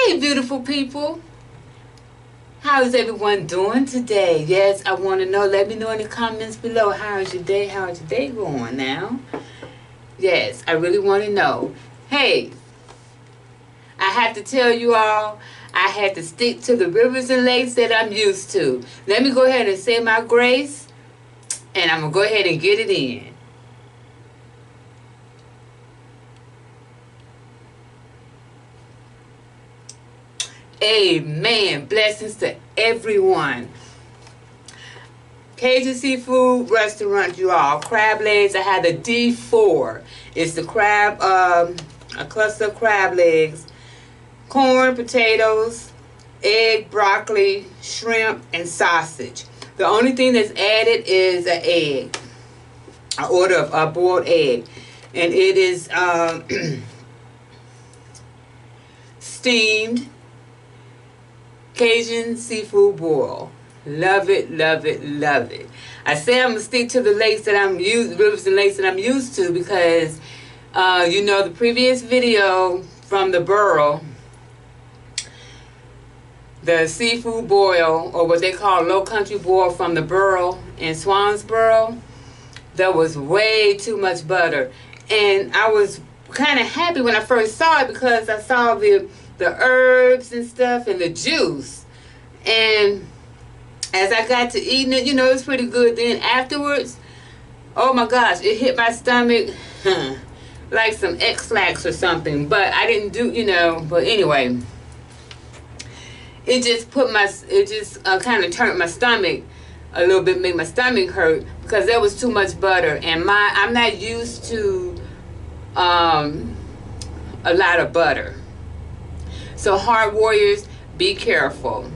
Hey, beautiful people. How is everyone doing today? Yes, I want to know. Let me know in the comments below. How is your day? How is your day going now? Yes, I really want to know. Hey, I have to tell you all, I had to stick to the rivers and lakes that I'm used to. Let me go ahead and say my grace, and I'm going to go ahead and get it in. Amen. Blessings to everyone. Cajun seafood restaurant, you all. Crab legs. I had the D4. It's the crab, a cluster of crab legs, corn, potatoes, egg, broccoli, shrimp, and sausage. The only thing that's added is an egg. I ordered a boiled egg, and it is steamed Cajun seafood boil. Love it, love it, love it. I say I'm gonna stick to the lakes that I'm used, rivers and lakes that I'm used to because, you know, the previous video from the borough, the seafood boil, or what they call low country boil from the borough in Swansboro, there was way too much butter, and I was kind of happy when I first saw it because I saw the herbs and stuff and the juice. And as I got to eating it, you know, it was pretty good. Then afterwards, oh my gosh, it hit my stomach like some X-Lax or something. But I didn't do, you know, but anyway, it just kind of turned my stomach a little bit, made my stomach hurt because there was too much butter. And I'm not used to a lot of butter. So heart warriors, be careful.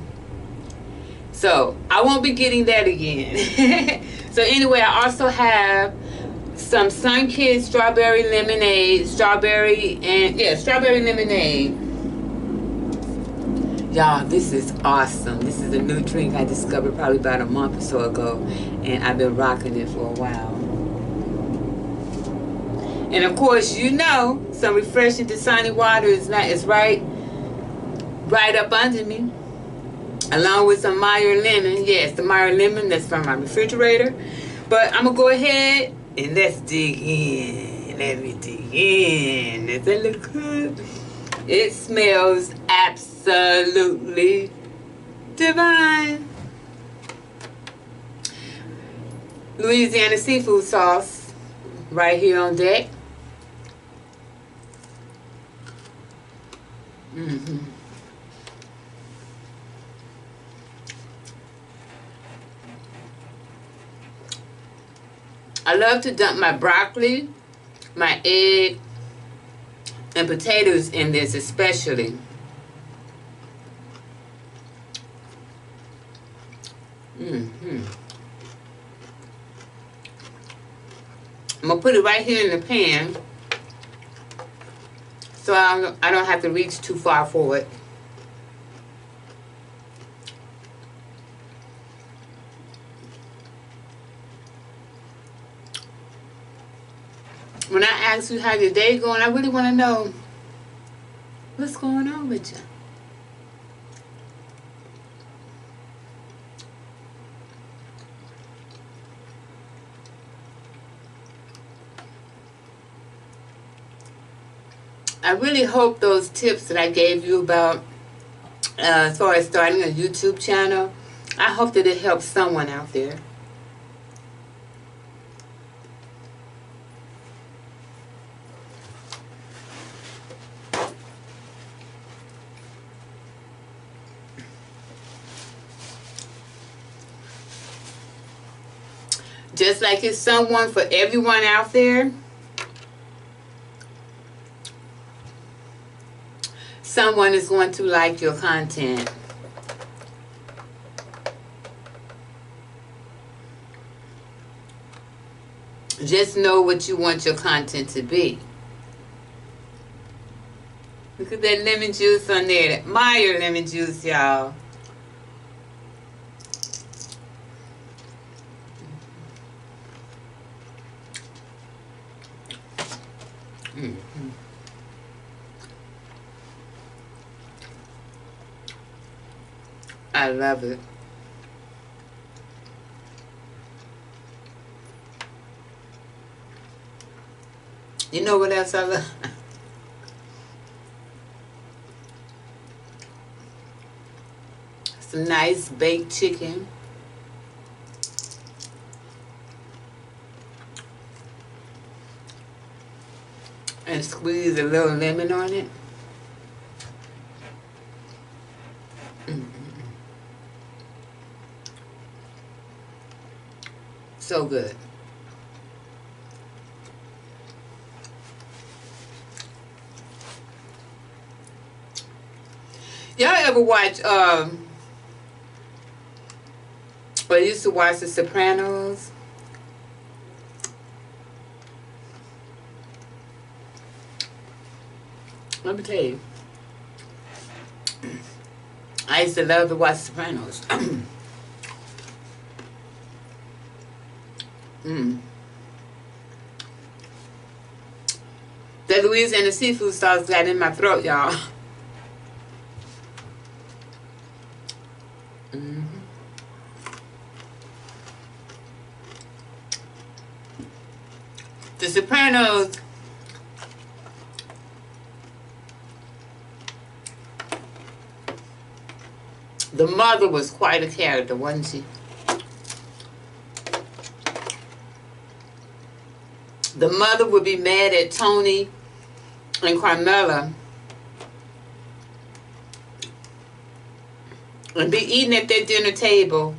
So I won't be getting that again. So anyway, I also have some Sunkist strawberry lemonade, strawberry lemonade. Y'all, this is awesome. This is a new drink I discovered probably about a month or so ago, and I've been rocking it for a while. And of course, you know, some refreshing Dasani water is right up under me, along with some Meyer lemon. Yes, the Meyer lemon that's from my refrigerator. But I'm gonna go ahead and let's dig in. Let me dig in. Does that look good? It smells absolutely divine. Louisiana seafood sauce right here on deck. I love to dump my broccoli, my egg, and potatoes in this especially. I'm going to put it right here in the pan so I don't have to reach too far for it. When I ask you how your day going, I really want to know what's going on with you. I really hope those tips that I gave you about as far as starting a YouTube channel, I hope that it helps someone out there. Just like it's someone for everyone out there, someone is going to like your content. Just know what you want your content to be. Look at that lemon juice on there. That Meyer lemon juice, y'all. I love it. You know what else I love? Some nice baked chicken. And squeeze a little lemon on it. So good. Y'all ever watch, I used to watch The Sopranos? Let me tell you. I used to love to watch Sopranos. That Louisiana seafood sauce got in my throat, y'all. The Sopranos. The mother was quite a character, wasn't she? The mother would be mad at Tony and Carmela and be eating at their dinner table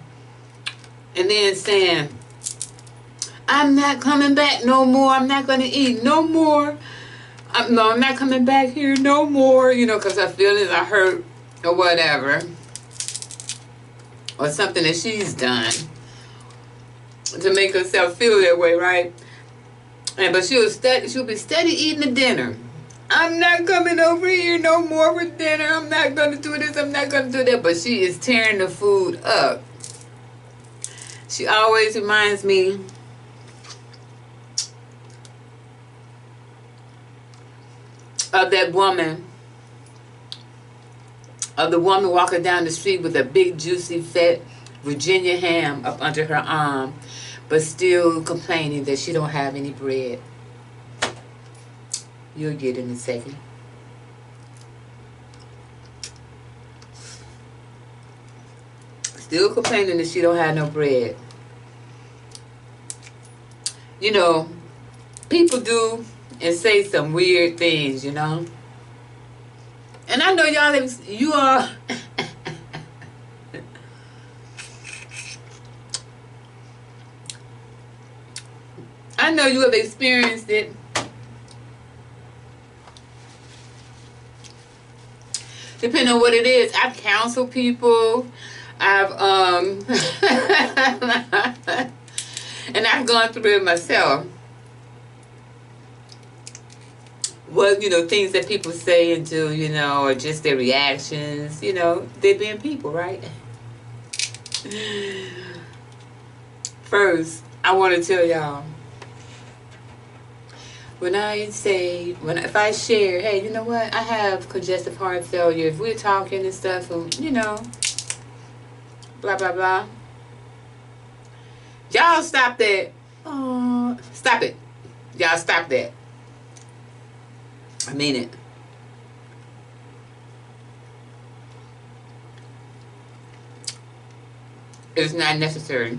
and then saying, I'm not coming back no more. I'm not going to eat no more. No, I'm not coming back here no more. You know, because her feelings are hurt or whatever. Or something that she's done to make herself feel that way, right? But she'll be steady eating the dinner. I'm not coming over here no more for dinner. I'm not going to do this. I'm not going to do that. But she is tearing the food up. She always reminds me of that woman, of the woman walking down the street with a big, juicy, fat Virginia ham up under her arm, but still complaining that she don't have any bread. You'll get it in a second. Still complaining that she don't have no bread. You know, people do and say some weird things, you know. And I know you are I know you have experienced it. Depending on what it is. I've counseled people. I've and I've gone through it myself. Well, you know, things that people say and do, you know, or just their reactions, you know, they're being people, right? First, I want to tell y'all, if I share, hey, you know what, I have congestive heart failure, if we're talking and stuff, and, you know, blah, blah, blah. Y'all stop that. Stop it. Y'all stop that. I mean it. It's not necessary.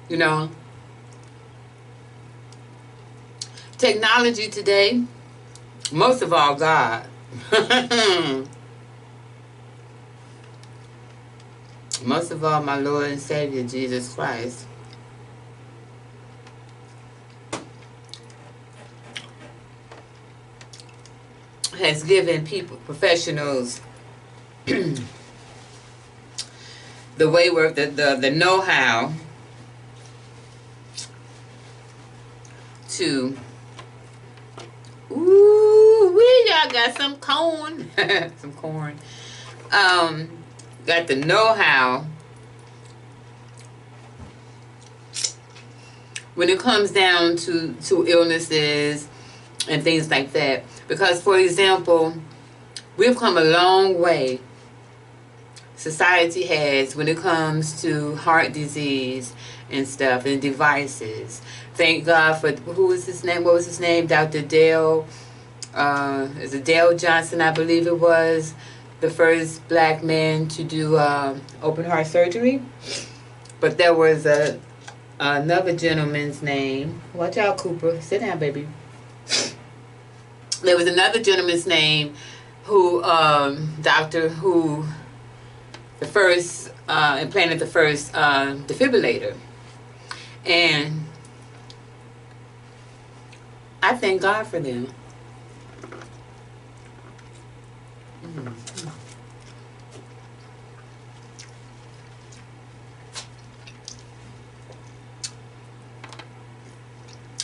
You know, technology today, most of all God. Most of all my Lord and Savior, Jesus Christ. Has given people, professionals, the way work, the know-how to, y'all got some corn, some corn, got the know-how when it comes down to illnesses and things like that. Because, for example, We've come a long way. Society has when it comes to heart disease and stuff and devices. Thank God for, who was his name? What was his name? Dr. Dale. Is it Dale Johnson? I believe it was the first black man to do open heart surgery. But there was another gentleman's name. Watch out, Cooper. Sit down, baby. There was another gentleman's name who, who the first, implanted the first defibrillator. And I thank God for them.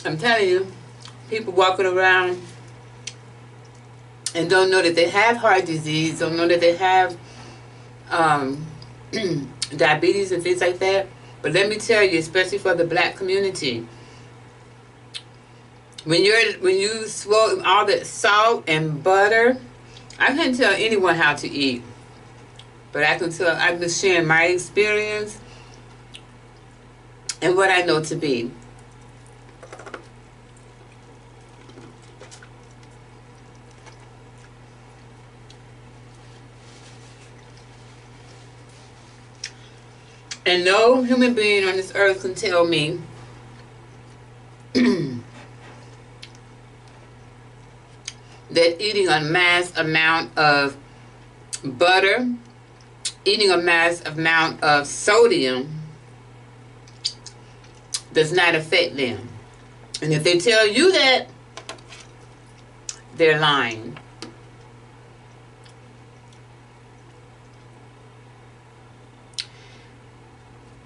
I'm telling you, people walking around and don't know that they have heart disease, don't know that they have diabetes and things like that. But let me tell you, especially for the black community, when you swallow all that salt and butter, I can't tell anyone how to eat, but I'm just sharing my experience and what I know to be. And no human being on this earth can tell me that eating a mass amount of butter, eating a mass amount of sodium does not affect them. And if they tell you that, they're lying.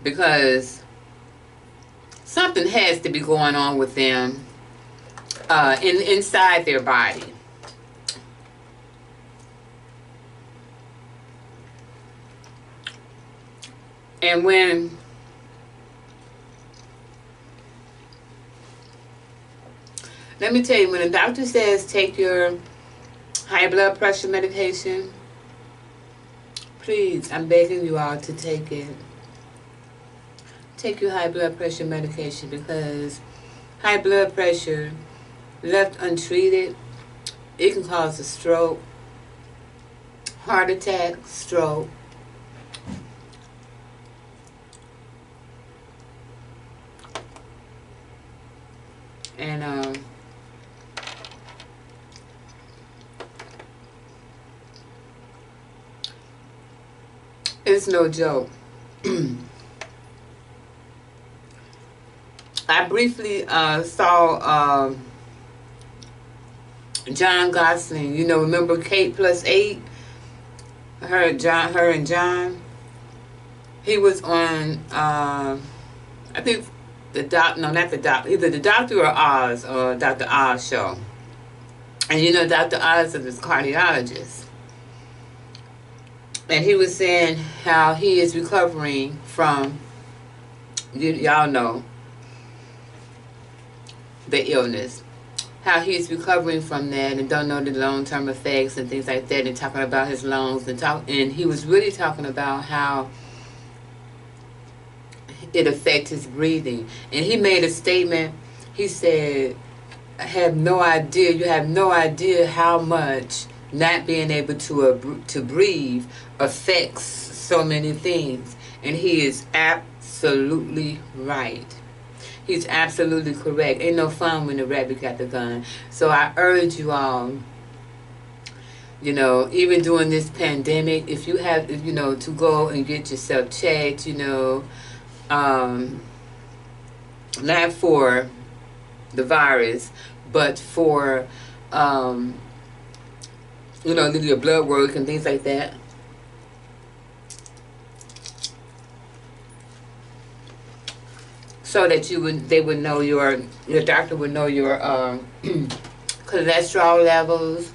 Because something has to be going on with them inside their body. And when let me tell you, when a doctor says take your high blood pressure medication, please, I'm begging you all to take it. Take your high blood pressure medication, because high blood pressure, left untreated, it can cause a stroke, heart attack, stroke. And it's no joke. I briefly saw John Gosling. You know, remember Kate plus 8? Her and John. He was on I think not the doc, either the Doctor or Oz, or Dr. Oz show. And you know, Dr. Oz is a cardiologist. And he was saying how he is recovering from, y'all know, the illness. How he's recovering from that and don't know the long-term effects and things like that, and talking about his lungs and he was really talking about how it affects his breathing. And he made a statement. He said, I have no idea, you have no idea how much not being able to breathe affects so many things. And he is absolutely right. He's absolutely correct. Ain't no fun when the rabbit got the gun. So I urge you all, you know, even during this pandemic, if you have, you know, to go and get yourself checked, you know, not for the virus, but for, you know, your blood work and things like that. So that they would know your doctor would know your cholesterol levels,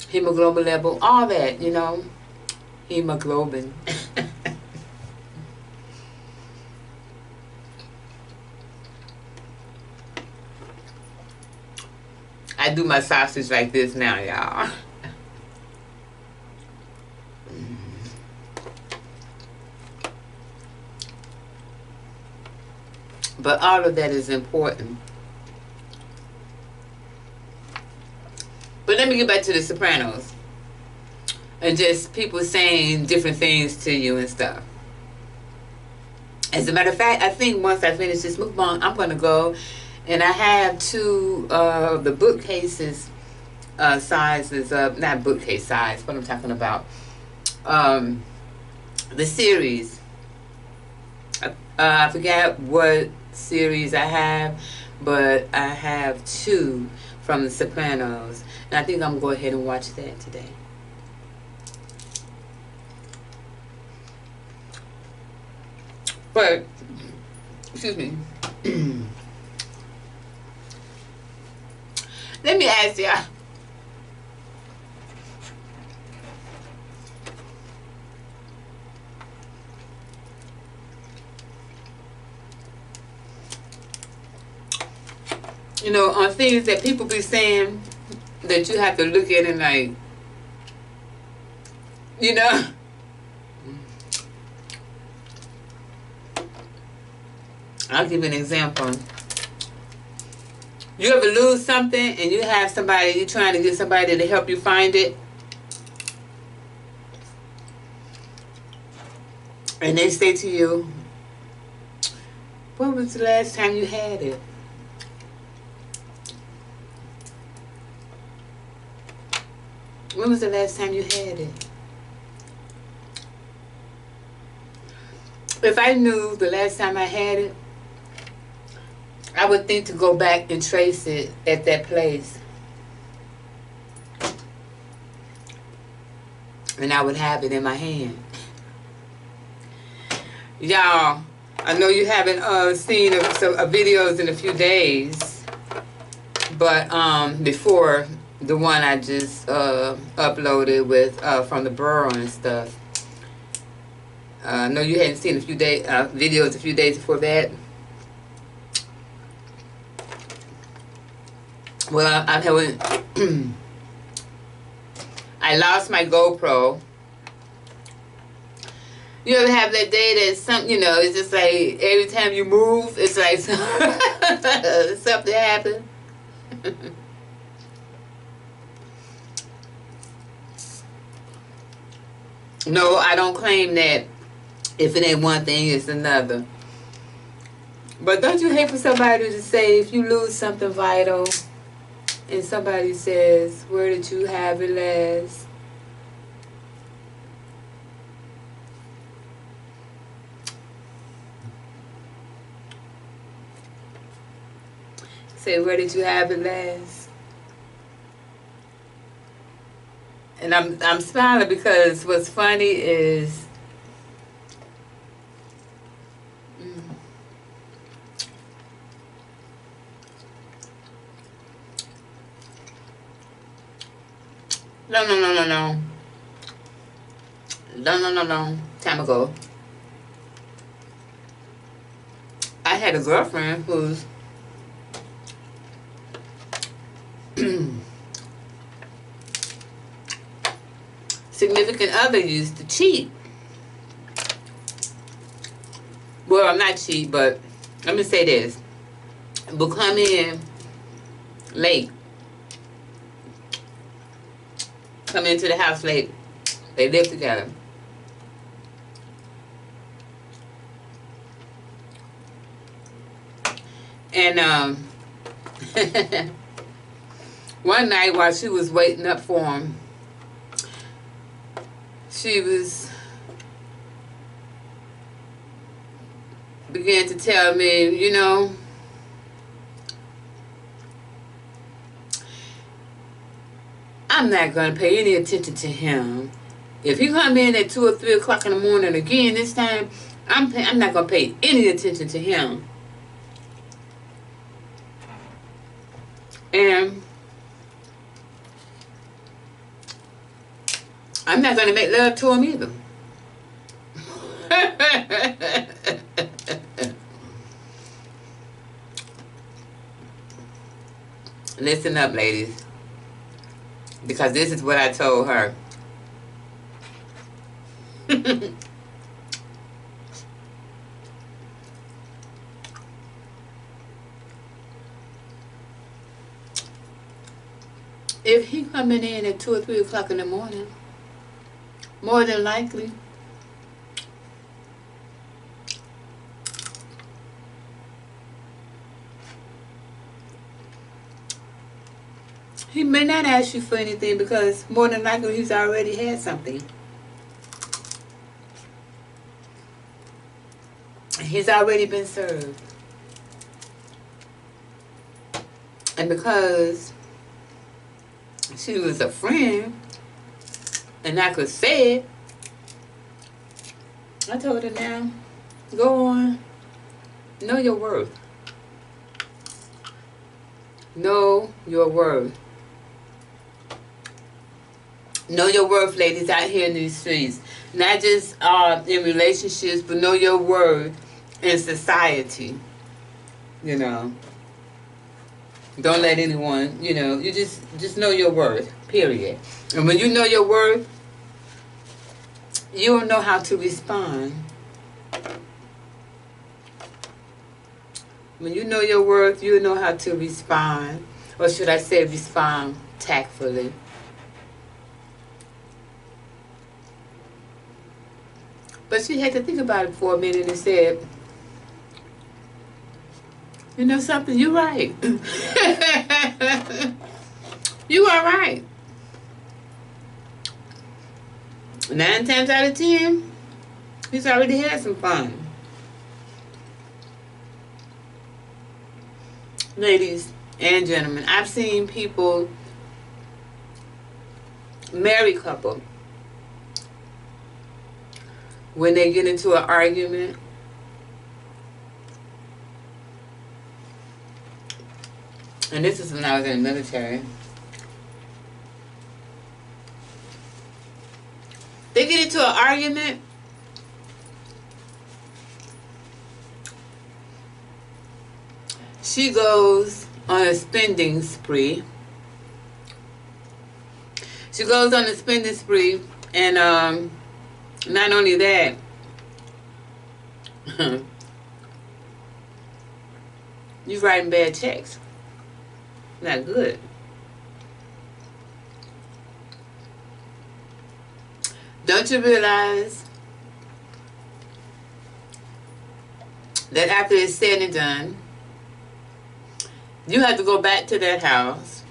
hemoglobin level, all that, you know, hemoglobin. I I do my sausage like this now, y'all. But all of that is important. But let me get back to The Sopranos. And just people saying different things to you and stuff. As a matter of fact, I think once I finish this mukbang, I'm going to go. And I have two of the bookcases sizes of, not bookcase size, what I'm talking about. The series. I forgot what series I have, but I have two from The Sopranos. And I think I'm going to go ahead and watch that today. But, excuse me. Let me ask y'all. You know, on things that people be saying that you have to look at and like, you know. I'll give you an example. You ever lose something and you have somebody, you're trying to get somebody to help you find it, and they say to you, when was the last time you had it? When was the last time you had it? If I knew the last time I had it, I would think to go back and trace it at that place. And I would have it in my hand. Y'all, I know you haven't seen some videos in a few days, but before the one I just uploaded with from the borough and stuff. I know you hadn't seen a few videos a few days before that. Well, I lost my GoPro. You ever have that day that something, you know, it's just like every time you move, it's like something happened. No, I don't claim that if it ain't one thing, it's another. But don't you hate for somebody to say, if you lose something vital, and somebody says, where did you have it last? Say, where did you have it last? And I'm smiling because what's funny is no. Time ago, I had a girlfriend whose significant other used to cheat. Well, I'm not cheat, but let me say this. But come in late. Come into the house late. They live together. And one night while she was waiting up for him, she began to tell me, you know, I'm not going to pay any attention to him. If he come in at 2 or 3 o'clock in the morning again this time, I'm not going to pay any attention to him. And I'm not going to make love to him either. Listen up, ladies. Because this is what I told her. If he coming in at 2 or 3 o'clock in the morning, more than likely, he may not ask you for anything because more than likely he's already had something. He's already been served. And because she was a friend and I could say it, I told her, now, go on, know your worth. Know your worth. Know your worth, ladies, out here in these streets. Not just in relationships, but know your worth in society. You know. Don't let anyone, you know, you just know your worth, period. And when you know your worth, you'll know how to respond. When you know your worth, you'll know how to respond. Or should I say respond tactfully. But she had to think about it for a minute and said, you know something, you're right. You are right. 9 times out of 10, he's already had some fun. Ladies and gentlemen, I've seen people, married couple, when they get into an argument, and this is when I was in the military, they get into an argument, she goes on a spending spree. She goes on a spending spree, and not only that, you writing bad checks. Not good. Don't you realize that after it's said and done, you have to go back to that house,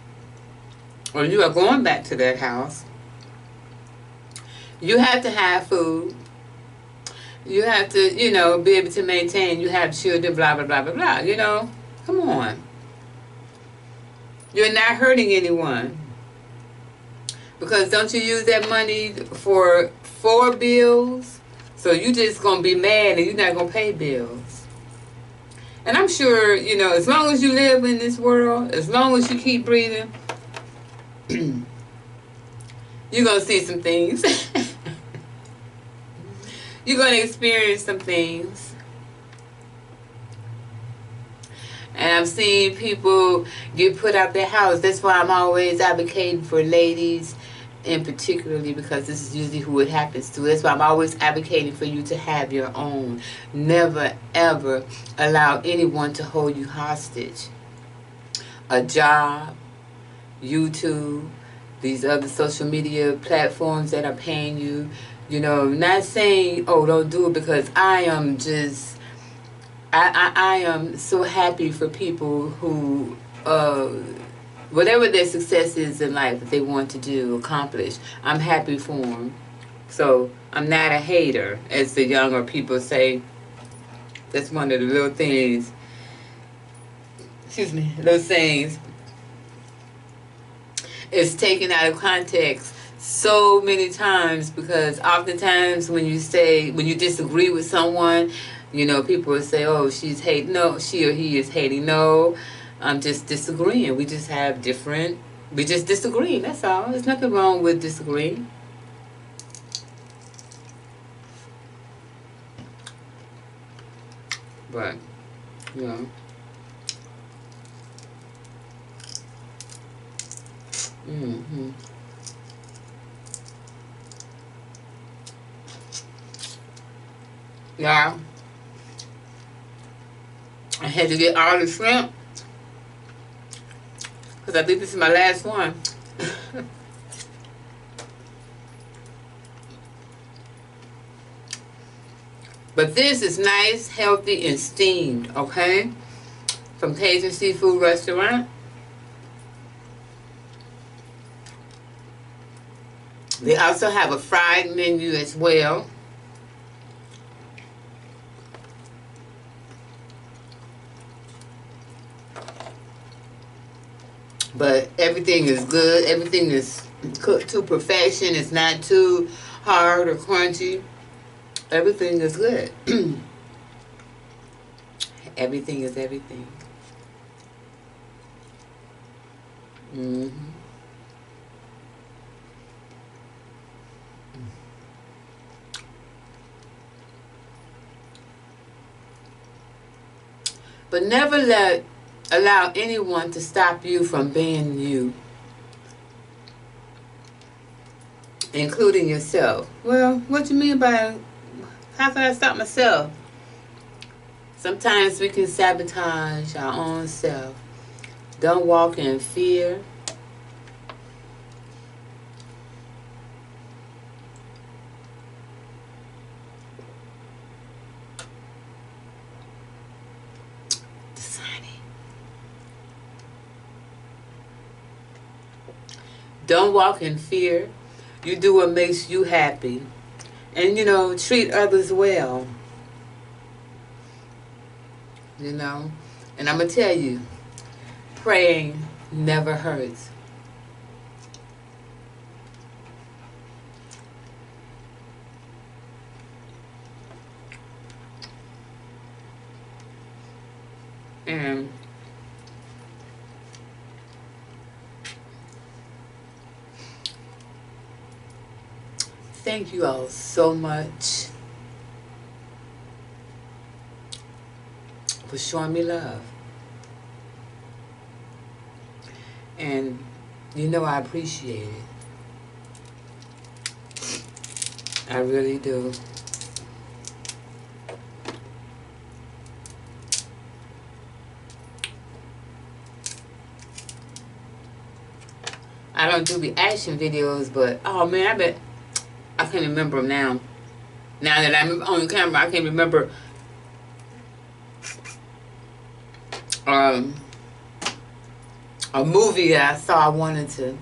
or you are going back to that house. You have to have food. You have to, you know, be able to maintain. You have children, blah, blah, blah, blah, blah. You know, come on. You're not hurting anyone. Because don't you use that money for 4 bills? So you just going to be mad and you're not going to pay bills. And I'm sure, you know, as long as you live in this world, as long as you keep breathing, you're going to see some things. You're going to experience some things. And I've seen people get put out their house. That's why I'm always advocating for ladies, and particularly because this is usually who it happens to. That's why I'm always advocating for you to have your own. Never, ever allow anyone to hold you hostage. A job, YouTube, these other social media platforms that are paying you. You know, not saying, oh, don't do it, because I am just, I am so happy for people who, whatever their success is in life that they want to do, accomplish, I'm happy for them. So I'm not a hater, as the younger people say. That's one of the little things, excuse me, little sayings. It's taken out of context so many times, because oftentimes when you disagree with someone, you know, people will say, oh, she's hating. No, she or he is hating. No, I'm just disagreeing. We just disagree. That's all. There's nothing wrong with disagreeing. But, you know, Mm-hmm. Yeah. I had to get all the shrimp because I think this is my last one. But this is nice, healthy, and steamed, okay? From Cajun Seafood Restaurant. They also have a fried menu as well. But everything is good. Everything is cooked to perfection. It's not too hard or crunchy. Everything is good. Everything is everything. Mm-hmm. But never allow anyone to stop you from being you, including yourself. Well, what do you mean by how can I stop myself? Sometimes we can sabotage our own self. Don't walk in fear. Don't walk in fear. You do what makes you happy. And, treat others well. And I'm going to tell you, praying never hurts. And thank you all so much for showing me love. And I appreciate it. I really do. I don't do reaction videos, but oh man, I can't remember them now. Now that I'm on the camera, I can't remember a movie that I saw I wanted to.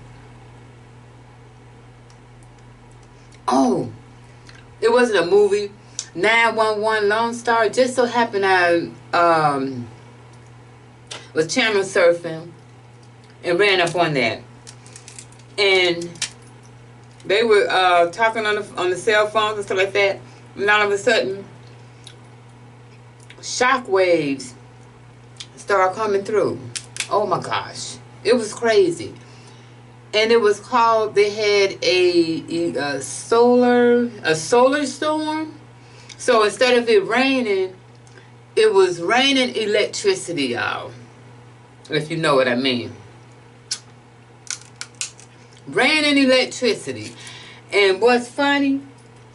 Oh, it wasn't a movie. 911 Lone Star. Just so happened I was channel surfing and ran up on that. And they were talking on the cell phones and stuff like that. And all of a sudden, shock waves started coming through. Oh my gosh. It was crazy. And it was called, they had a solar storm. So instead of it raining, it was raining electricity, y'all. If you know what I mean. Raining electricity. And what's funny,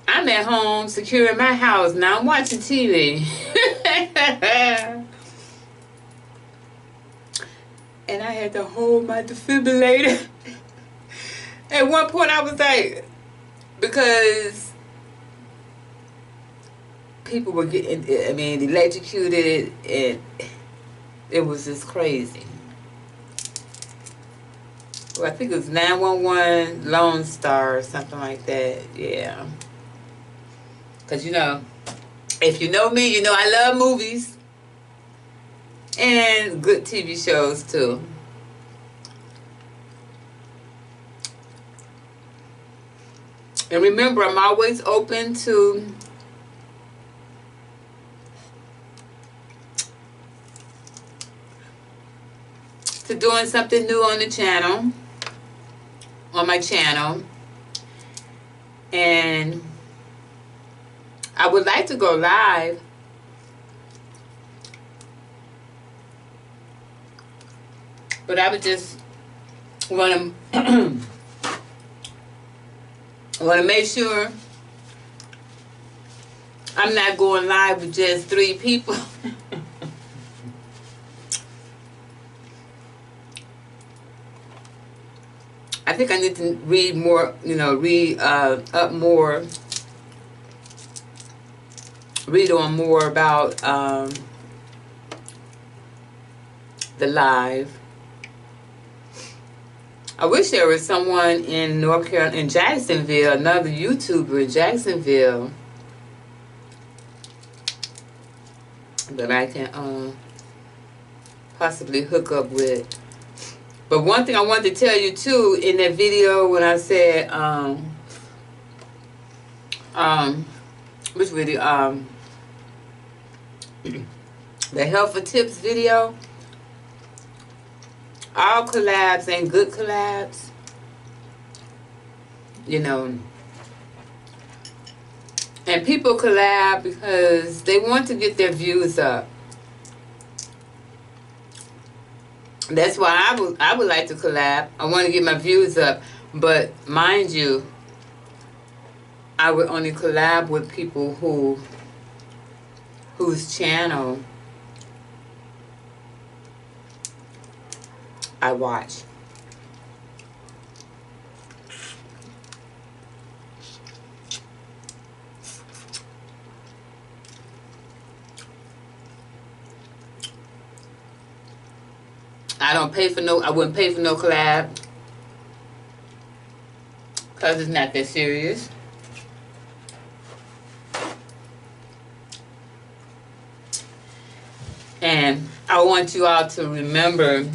I'm at home securing my house. Now I'm watching TV. And I had to hold my defibrillator. At one point I was like, because people were getting, electrocuted, and it was just crazy. Well, I think it was 911 Lone Star or something like that. Yeah. Because, if you know me, I love movies. And good TV shows, too. And remember, I'm always open to doing something new on the channel, on my channel. And I would like to go live. But I would just want to want to make sure I'm not going live with just 3 people. I think I need to read more, read up more, read on more about the live. I wish there was someone in North Carolina, in Jacksonville, another YouTuber in Jacksonville that I can possibly hook up with. But one thing I wanted to tell you too, in that video when I said, which video? The Helpful Tips video. All collabs ain't good collabs. And people collab because they want to get their views up. That's why I would like to collab. I want to get my views up. But mind you, I would only collab with people whose channel I watch. I wouldn't pay for no collab because it's not that serious. And I want you all to remember,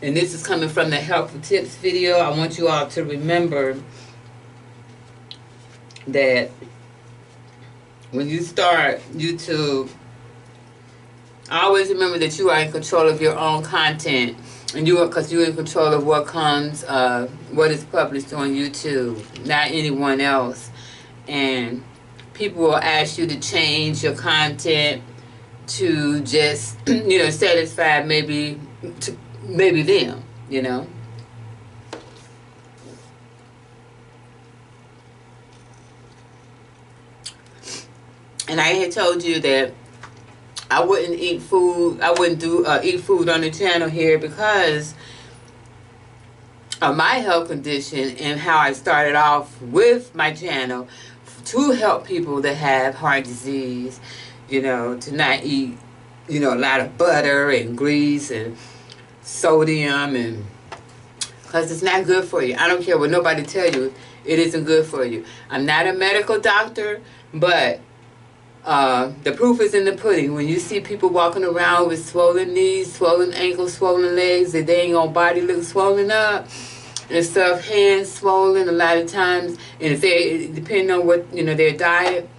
and this is coming from the Helpful Tips video, I want you all to remember that when you start YouTube, always remember that you are in control of your own content, and because you're in control of what comes, what is published on YouTube, not anyone else. And people will ask you to change your content to just, satisfy maybe them, And I had told you that I wouldn't eat food. I wouldn't eat food on the channel here because of my health condition and how I started off with my channel to help people that have heart disease, to not eat, a lot of butter and grease and sodium, and because it's not good for you. I don't care what nobody tell you, it isn't good for you. I'm not a medical doctor, but the proof is in the pudding. When you see people walking around with swollen knees, swollen ankles, swollen legs, that they ain't gonna body look swollen up and stuff, hands swollen a lot of times, and if they, depending on what, their diet,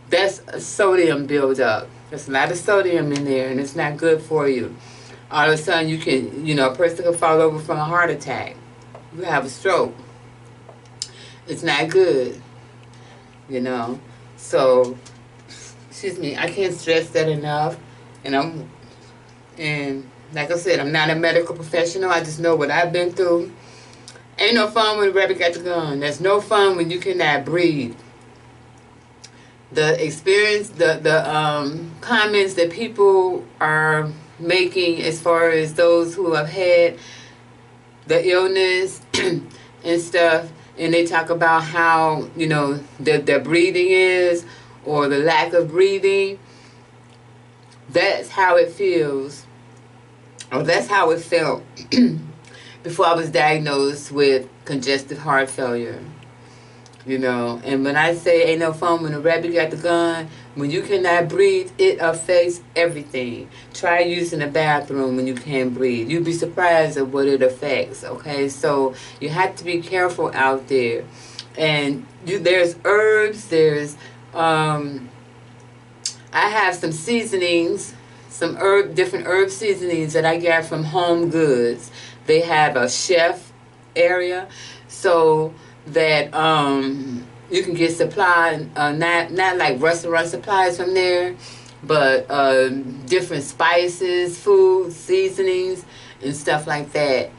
that's a sodium buildup. There's a lot of sodium in there, and it's not good for you. All of a sudden, you can, a person can fall over from a heart attack. You have a stroke. It's not good, So, excuse me, I can't stress that enough. And like I said, I'm not a medical professional. I just know what I've been through. Ain't no fun when the rabbit got the gun. There's no fun when you cannot breathe. The experience, the comments that people are making as far as those who have had the illness and stuff, and they talk about how, their breathing is, or the lack of breathing, that's how it feels, or that's how it felt before I was diagnosed with congestive heart failure. And when I say ain't no fun when the rabbit got the gun, when you cannot breathe, it affects everything. Try using the bathroom when you can't breathe. You'd be surprised at what it affects, okay? So you have to be careful out there. And there's herbs, there's, I have some seasonings, some different herb seasonings that I got from Home Goods. They have a chef area, so that you can get supply, not like restaurant supplies from there, but different spices, food, seasonings, and stuff like that.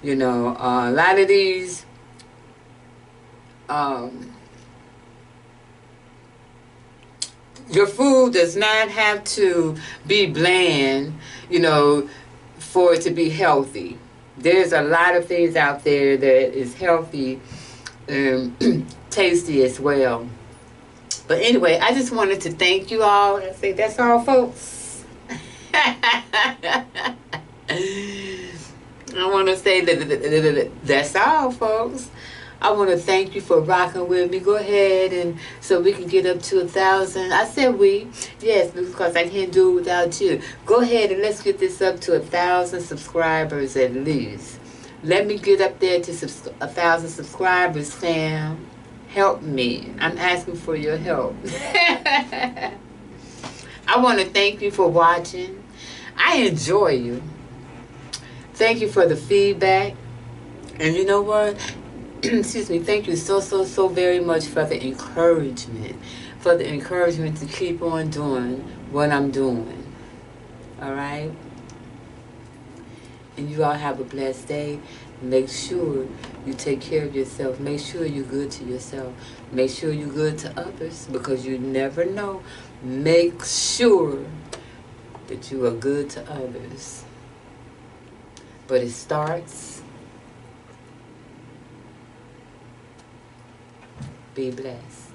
You know, a lot of these your food does not have to be bland, you know, for it to be healthy. There's a lot of things out there that is healthy and tasty as well. But anyway, I just wanted to thank you all. I say that's all, folks. I want to say that that's all, folks. I want to thank you for rocking with me. Go ahead and so we can get up to 1,000. I said we, yes, because I can't do it without you. Go ahead and let's get this up to 1,000 subscribers at least. Let me get up there to 1,000 subscribers, fam. Help me. I'm asking for your help. I want to thank you for watching. I enjoy you. Thank you for the feedback. And you know what? Excuse me. Thank you so very much for the encouragement. For the encouragement to keep on doing what I'm doing. All right? And you all have a blessed day. Make sure you take care of yourself. Make sure you're good to yourself. Make sure you're good to others, because you never know. Make sure that you are good to others. But it starts. Be blessed.